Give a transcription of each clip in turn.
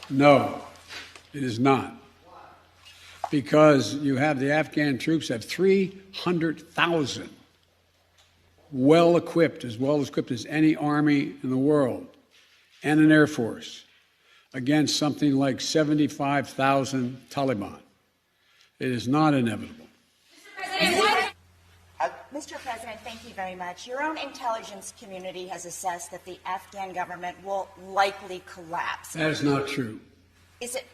No, it is not. Because you have the Afghan troops have 300,000 well-equipped as any army in the world, and an Air Force against something like 75,000 Taliban. It is not inevitable. Mr. President, thank you very much. Your own intelligence community has assessed that the Afghan government will likely collapse. That is not true.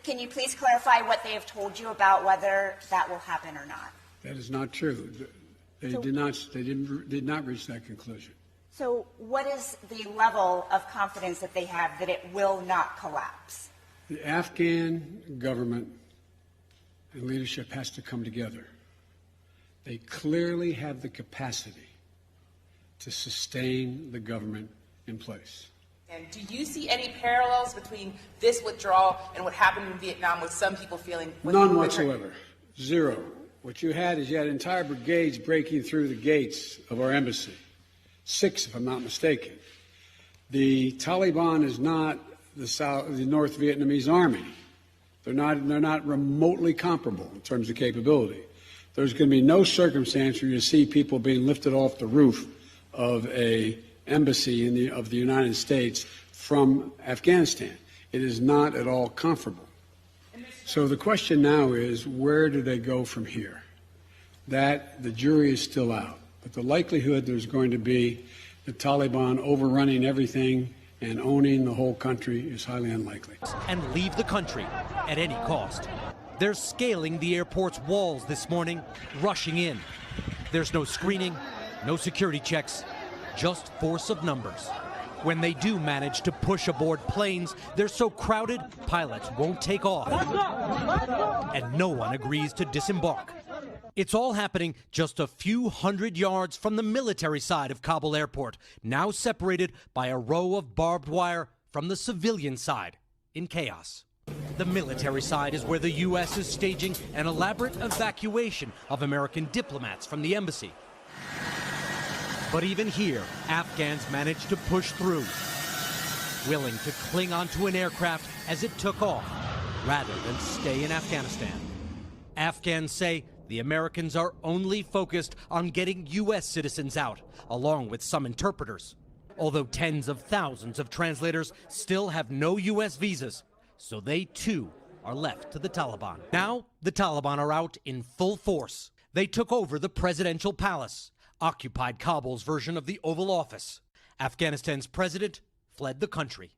Can you please clarify what they have told you about whether that will happen or not? That is not true. They did not reach that conclusion. So what is the level of confidence that they have that it will not collapse? The Afghan government and leadership has to come together. They clearly have the capacity to sustain the government in place. And do you see any parallels between this withdrawal and what happened in Vietnam, with some people feeling? None whatsoever. Zero. What you had entire brigades breaking through the gates of our embassy. 6, if I'm not mistaken. The Taliban is not the North Vietnamese army. They're not remotely comparable in terms of capability. There's going to be no circumstance where you see people being lifted off the roof of a embassy of the United States from Afghanistan. It is not at all comparable. So the question now is, where do they go from here? That the jury is still out. But the likelihood there's going to be the Taliban overrunning everything and owning the whole country is highly unlikely. And leave the country at any cost. They're scaling the airport's walls this morning, rushing in. There's no screening, no security checks, just force of numbers. When they do manage to push aboard planes, they're so crowded, pilots won't take off. And no one agrees to disembark. It's all happening just a few hundred yards from the military side of Kabul airport, now separated by a row of barbed wire from the civilian side, in chaos. The military side is where the U.S. is staging an elaborate evacuation of American diplomats from the embassy. But even here, Afghans managed to push through, willing to cling onto an aircraft as it took off, rather than stay in Afghanistan. Afghans say the Americans are only focused on getting U.S. citizens out, along with some interpreters. Although tens of thousands of translators still have no U.S. visas, so they too are left to the Taliban. Now, the Taliban are out in full force. They took over the presidential palace, occupied Kabul's version of the Oval Office. Afghanistan's president fled the country.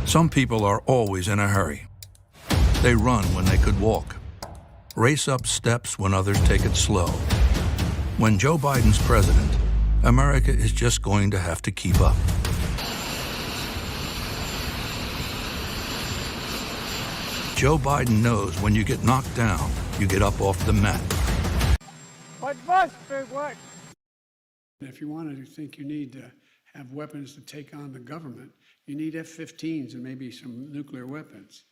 Some people are always in a hurry. They run when they could walk, race up steps when others take it slow. When Joe Biden's president, America is just going to have to keep up. Joe Biden knows when you get knocked down, you get up off the mat. What must be what? If you want to think you need to have weapons to take on the government, you need F-15s and maybe some nuclear weapons.